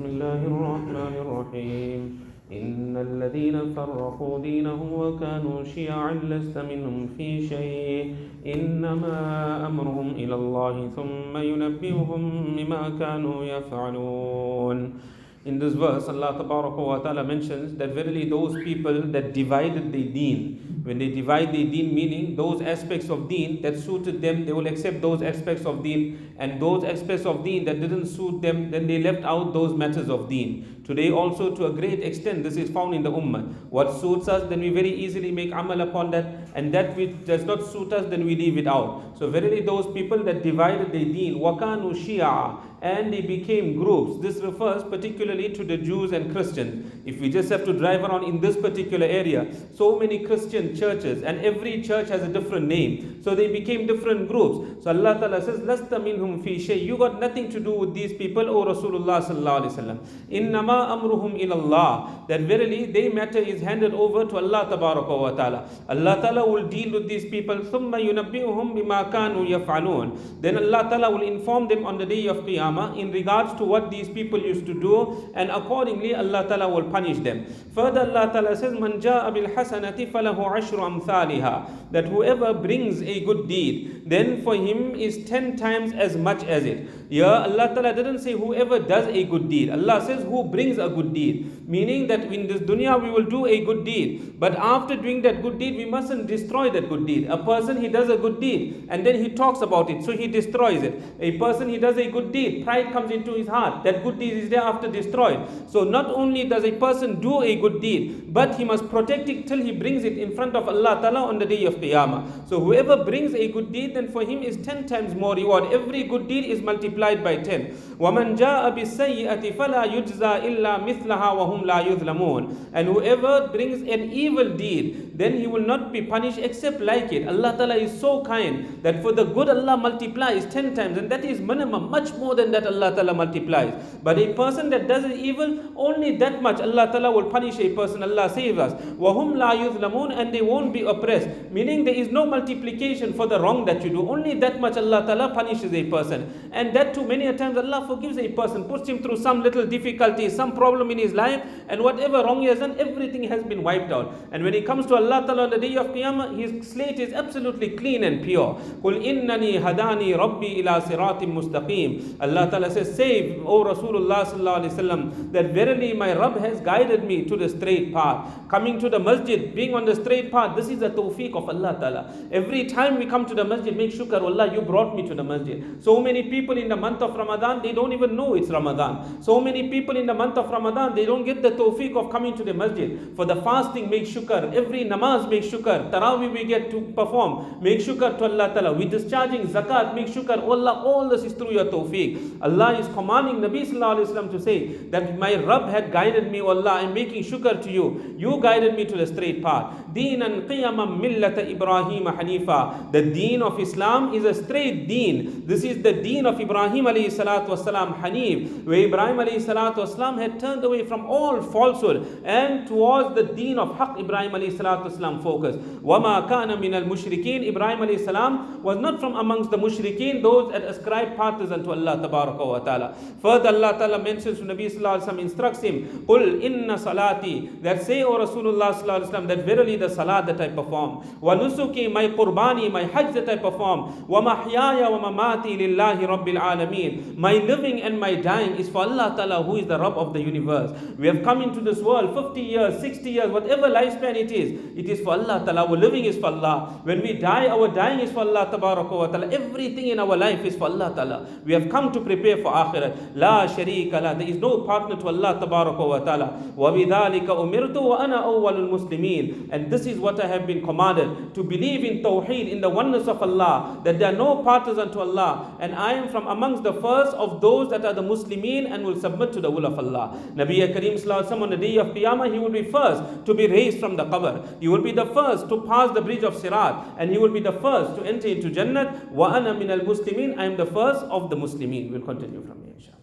بسم الله الرحمن الرحيم إن الذين فرقوا دينهم وكانوا شيعا لست منهم في شيء إنما أمرهم إلى الله ثم ينبئهم بما كانوا يفعلون. In this verse, Allah Ta'ala mentions that verily those people that divided their deen, when they divide their deen, meaning those aspects of deen that suited them, they will accept those aspects of deen, and those aspects of deen that didn't suit them, then they left out those matters of deen. Today also, to a great extent, this is found in the ummah. What suits us, then we very easily make amal upon that, and that which does not suit us, then we leave it out. So verily those people that divided their deen, وَكَانُوا شِيَعًا, and they became groups. This refers particularly to the Jews and Christians. If we just have to drive around in this particular area, so many Christian churches, and every church has a different name. So they became different groups. So Allah Ta'ala says, لَسْتَ مِنْهُمْ فِي شَيْءٍ, you got nothing to do with these people, O Rasulullah Sallallahu Alaihi Wasallam. إِنَّمَا أَمْرُهُمْ إِلَى اللَّهِ, that verily their matter is handed over to Allah Ta'ala. Allah Ta'ala will deal with these people. ثُمَّ يُنَبِّئُهُمْ بِمَا كَانُوا يَفْعَلُونَ, then Allah Ta'ala will inform them on the day of Qiyamah in regards to what these people used to do, and accordingly Allah Ta'ala will punish them. Further Allah Ta'ala says, مَنْ جَاءَ بِالْحَسَنَةِ فَلَهُ عَشْرُ أَمْثَالِهَا, that whoever brings a good deed, then for him is 10 times as much as it. Here Allah Ta'ala didn't say whoever does a good deed. Allah says who brings a good deed, meaning that in this dunya we will do a good deed, but after doing that good deed we mustn't destroy that good deed. A person, he does a good deed and then he talks about it, so he destroys it. A person, he does a good deed, pride comes into his heart, that good deed is thereafter destroyed. So not only does a person do a good deed, but he must protect it till he brings it in front of Allah Ta'ala on the day of Qiyamah. So whoever brings a good deed, then for him is 10 times more reward. Every good deed is multiplied by 10. وَمَنْ جَاءَ بِالسَّيِّئَةِ فَلَا يُجْزَى إِلَّا مِثْلَهَا وَهُمْ لَا يُظْلَمُونَ, and whoever brings an evil deed, then he will not be punished except like it. Allah Ta'ala is so kind that for the good Allah multiplies 10 times, and that is minimum. Much more than that Allah Ta'ala multiplies. But a person that does evil, only that much Allah Ta'ala will punish a person. Allah saves us. وَهُمْ لَا يُظْلَمُونَ, and they won't be oppressed, meaning there is no multiplication for the wrong that you do. Only that much Allah Ta'ala punishes a person, and that too many a times Allah forgives a person, puts him through some little difficulty, some problem in his life, and whatever wrong he has done, everything has been wiped out. And when he comes to Allah Ta'ala on the day of Qiyamah, his slate is absolutely clean and pure. قُلْ إِنَّنِي هَدَانِي رَبِّي إِلَى صِرَاطٍ مُسْتَقِيمٍ. Allah Ta'ala says, say, O Rasulullah Sallallahu Alaihi Wasallam, that verily my Rabb has guided me to the straight path. Coming to the masjid, being on the straight path, this is the tawfiq of Allah Ta'ala. Every time we come to the masjid, make shukr, Allah, you brought me to the masjid. So many people in the month of Ramadan, they don't even know it's Ramadan. So many people in the month of Ramadan, they don't get the tawfiq of coming to the masjid. For the fasting, make shukr. Every namaz, make shukr. Tarawih we get to perform, make shukr to Allah Ta'ala. We discharging zakat, make shukr. Allah, all this is through your tawfiq. Allah is commanding Nabi Sallallahu Alaihi Wasallam to say that my Rabb had guided me, Allah, I'm making shukr to you. You guided me to the straight path. Deenan qiyamam millata Ibrahim Hanifa. The deen of Islam is a straight deen. This is the deen of Ibrahim alayhi salatu wasalam, Hanif, where Ibrahim alayhi salatu wasalam had turned away from all falsehood and towards the deen of Haqq. Ibrahim alayhi salatu wasalam focused. Wama kana min al mushrikeen. Ibrahim alayhi salam was not from amongst the mushrikeen, those that ascribe partners unto Allah tabaraka wa ta'ala. Further Allah Ta'ala mentions to Nabi Sallallahu Alaihi Wasallam, instructs him, Qul inna salati, that say, O Rasulullah Sallallahu Alaihi Wasallam, that verily the salat that I perform, wa nusuki, my qurbani, my hajj that I perform, wa mahyaya wa mamati lillahi rabbil alameen, my living and my dying is for Allah Ta'ala, who is the Rabb of the universe. We have come into this world 50 years, 60 years, whatever lifespan it is for Allah Ta'ala. Our living is for Allah. When we die, our dying is for Allah Tabaraka wa Ta'ala. Everything in our life is for Allah Ta'ala. We have come to prepare for akhirat. La sharika la, there is no partner to Allah Tabaraka wa Ta'ala. Wa bidhalika umirtu wa ana awwalul muslimin. And this is what I have been commanded, to believe in Tawheed, in the oneness of Allah, that there are no partners unto Allah, and I am from amongst the first of those that are the Muslimin and will submit to the will of Allah. Nabi Kareem Sallallahu Alaihi Wasallam on the day of Qiyamah, he will be first to be raised from the qabr. He will be the first to pass the bridge of Sirat, and he will be the first to enter into Jannat. Wa ana min al muslimin, I am the first of the Muslimin. We'll continue from here, inshallah.